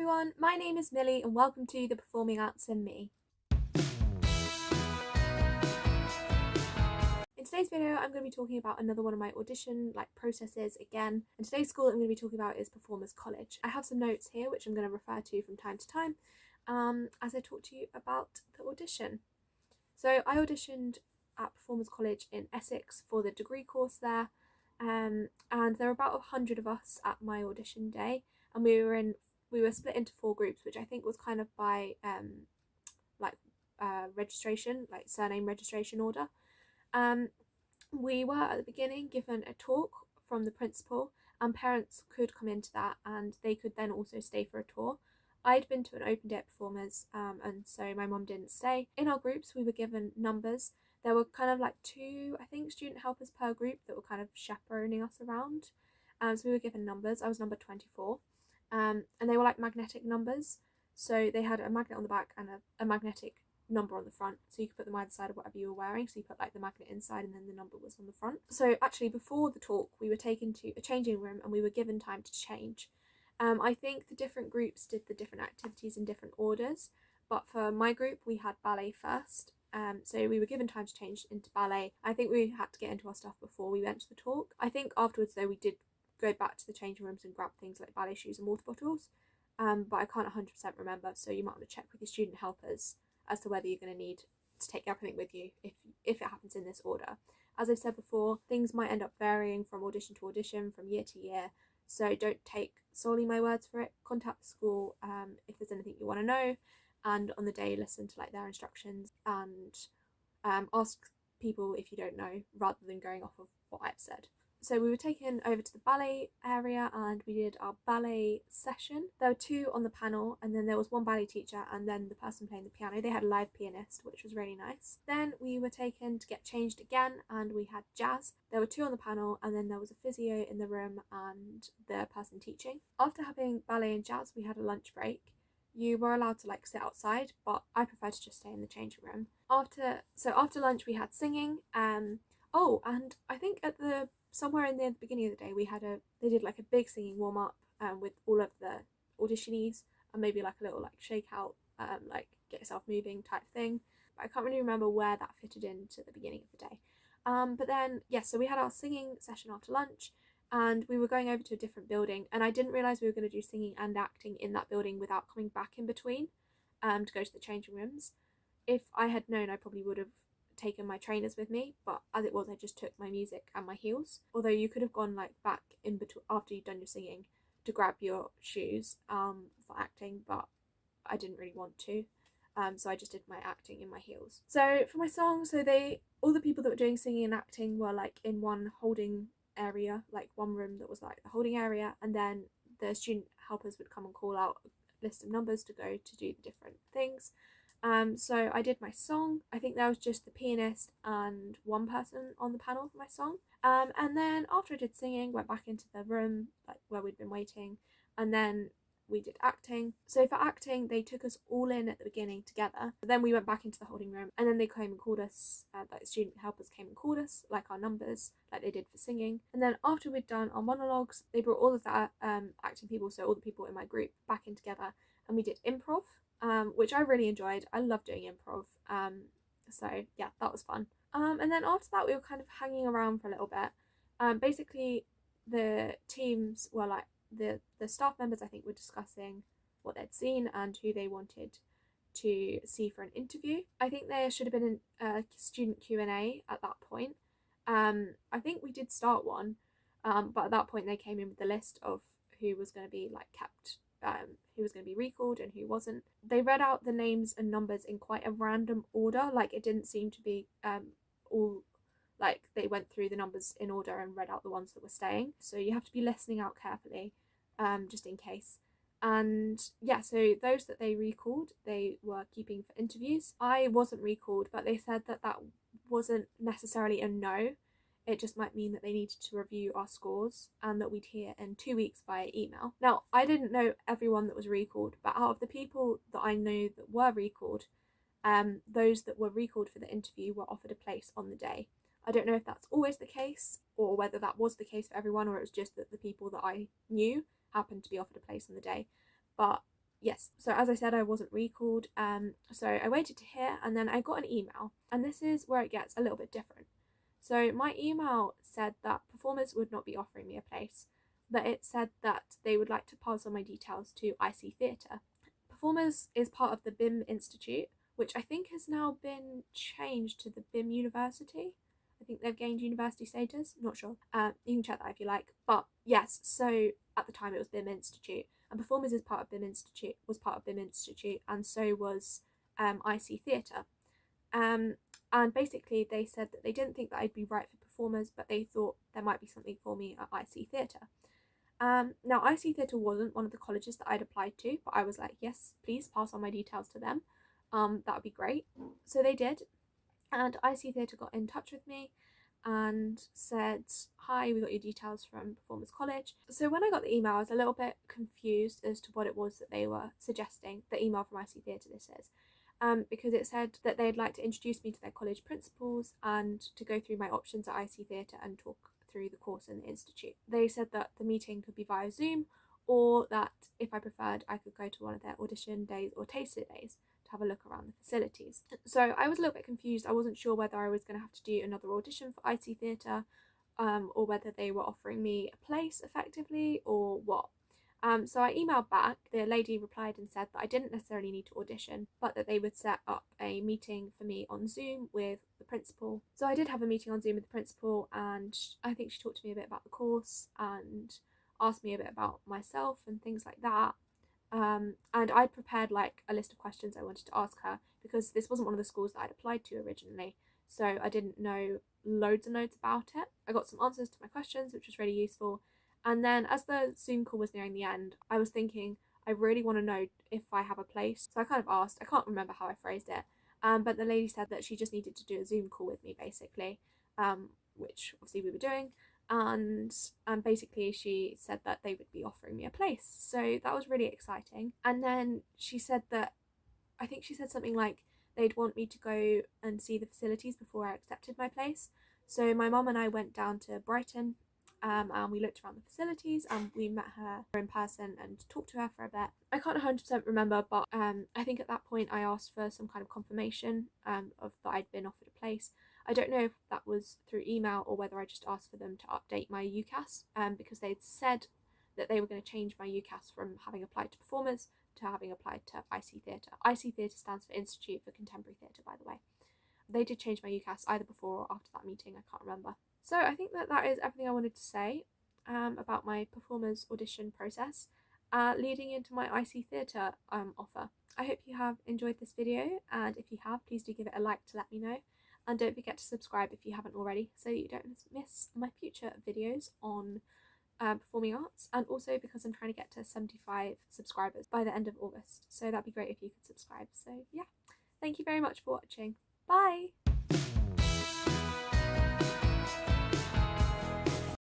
everyone, my name is Millie and welcome to the Performing Arts in Me. In today's video I'm going to be talking about another one of my audition processes again, and today's school I'm going to be talking about is Performers College. I have some notes here which I'm going to refer to from time to time as I talk to you about the audition. So I auditioned at Performers College in Essex for the degree course there, and there were about 100 of us at my audition day, and we were split into 4 groups, which I think was kind of by registration, like surname registration order. We were at the beginning given a talk from the principal, and parents could come into that and they could then also stay for a tour. I'd been to an open day at Performers, and so my mum didn't stay. In our groups we were given numbers. There were kind of like 2, I think, student helpers per group that were kind of chaperoning us around. So we were given numbers. I was number 24, and they were like magnetic numbers. So they had a magnet on the back and a magnetic number on the front, so you could put them either side of whatever you were wearing. So you put like the magnet inside and then the number was on the front. So actually before the talk we were taken to a changing room and we were given time to change. I think the different groups did the different activities in different orders, but for my group we had ballet first. So we were given time to change into ballet. I think we had to get into our stuff before we went to the talk. I think afterwards though we did go back to the changing rooms and grab things like ballet shoes and water bottles, but I can't 100% remember, so you might want to check with your student helpers as to whether you're going to need to take everything with you if it happens in this order. As I've said before, things might end up varying from audition to audition, from year to year, so don't take solely my words for it. Contact the school if there's anything you want to know, and on the day listen to like their instructions and ask people if you don't know, rather than going off of what I've said. So we were taken over to the ballet area and we did our ballet session. There were 2 on the panel, and then there was 1 ballet teacher and then the person playing the piano. They had a live pianist, which was really nice. Then we were taken to get changed again and we had jazz. There were 2 on the panel, and then there was a physio in the room and the person teaching. After having ballet and jazz we had a lunch break. You were allowed to sit outside, but I preferred to just stay in the changing room. After lunch we had singing. Oh, and I think somewhere in the beginning of the day they did like a big singing warm up with all of the auditionees, and maybe like a little shake out, get yourself moving type thing. But I can't really remember where that fitted into the beginning of the day. But then so we had our singing session after lunch, and we were going over to a different building, and I didn't realise we were going to do singing and acting in that building without coming back in between to go to the changing rooms. If I had known, I probably would have taken my trainers with me, but as it was I just took my music and my heels. Although you could have gone back in between after you'd done your singing to grab your shoes for acting, but I didn't really want to, so I just did my acting in my heels. So for my song, all the people that were doing singing and acting were in one holding area, one room that was the holding area, and then the student helpers would come and call out a list of numbers to go to do the different things. So I did my song. I think there was just the pianist and 1 person on the panel for my song. And then after I did singing, went back into the room where we'd been waiting, and then we did acting. So for acting, they took us all in at the beginning together, but then we went back into the holding room, and then they came and called us, student helpers came and called us our numbers like they did for singing. And then after we'd done our monologues, they brought all of that acting people, so all the people in my group, back in together, and we did improv, which I really enjoyed. I love doing improv, so yeah, that was fun. And then after that we were kind of hanging around for a little bit. Basically the teams were the staff members, I think, were discussing what they'd seen and who they wanted to see for an interview. I think there should have been a student Q&A at that point. I think we did start one, but at that point they came in with the list of who was going to be kept, who was going to be recalled and who wasn't. They read out the names and numbers in quite a random order. It didn't seem to be all they went through the numbers in order and read out the ones that were staying. So you have to be listening out carefully, just in case. And yeah, so those that they recalled, they were keeping for interviews. I wasn't recalled, but they said that wasn't necessarily a no. It just might mean that they needed to review our scores and that we'd hear in 2 weeks via email. Now, I didn't know everyone that was recalled, but out of the people that I know that were recalled, those that were recalled for the interview were offered a place on the day. I don't know if that's always the case, or whether that was the case for everyone, or it was just that the people that I knew happened to be offered a place on the day. But yes, so as I said, I wasn't recalled. So I waited to hear, and then I got an email, and this is where it gets a little bit different. So my email said that performers would not be offering me a place, but it said that they would like to pass on my details to ICTheatre. Performers is part of the BIM Institute, which I think has now been changed to the BIM University. I think they've gained university status. Not sure. You can check that if you like. But yes, so at the time it was BIM Institute, and Performers is part of BIM Institute. Was part of BIM Institute, and so was ICTheatre. And basically they said that they didn't think that I'd be right for Performers, but they thought there might be something for me at ICTheatre. Now, ICTheatre wasn't one of the colleges that I'd applied to, but I was like, yes, please pass on my details to them. That would be great. So they did, and ICTheatre got in touch with me and said, hi, we got your details from Performers College. So when I got the email, I was a little bit confused as to what it was that they were suggesting. The email from ICTheatre, this is. Because it said that they'd like to introduce me to their college principals and to go through my options at ICTheatre and talk through the course in the institute. They said that the meeting could be via Zoom, or that if I preferred, I could go to one of their audition days or taster days to have a look around the facilities. So I was a little bit confused. I wasn't sure whether I was going to have to do another audition for ICTheatre, or whether they were offering me a place effectively, or what. So I emailed back. The lady replied and said that I didn't necessarily need to audition, but that they would set up a meeting for me on Zoom with the principal. So I did have a meeting on Zoom with the principal, and I think she talked to me a bit about the course and asked me a bit about myself and things like that. And I'd prepared like a list of questions I wanted to ask her, because this wasn't one of the schools that I'd applied to originally, so I didn't know loads and loads about it. I got some answers to my questions, which was really useful. And then as the Zoom call was nearing the end, I was thinking, I really want to know if I have a place. So I kind of asked, I can't remember how I phrased it, but the lady said that she just needed to do a Zoom call with me, basically, which obviously we were doing. And basically she said that they would be offering me a place. So that was really exciting. And then she said that, I think she said something like they'd want me to go and see the facilities before I accepted my place. So my mum and I went down to Brighton, and we looked around the facilities, and we met her in person and talked to her for a bit. I can't 100% remember, but I think at that point I asked for some kind of confirmation of that I'd been offered a place. I don't know if that was through email or whether I just asked for them to update my UCAS, because they'd said that they were going to change my UCAS from having applied to Performers to having applied to ICTheatre. ICTheatre stands for Institute for Contemporary Theatre, by the way. They did change my UCAS either before or after that meeting, I can't remember. So I think that is everything I wanted to say about my Performers audition process, leading into my ICTheatre offer. I hope you have enjoyed this video, and if you have, please do give it a like to let me know. And don't forget to subscribe if you haven't already, so you don't miss my future videos on performing arts, and also because I'm trying to get to 75 subscribers by the end of August, so that'd be great if you could subscribe. So yeah, thank you very much for watching. Bye!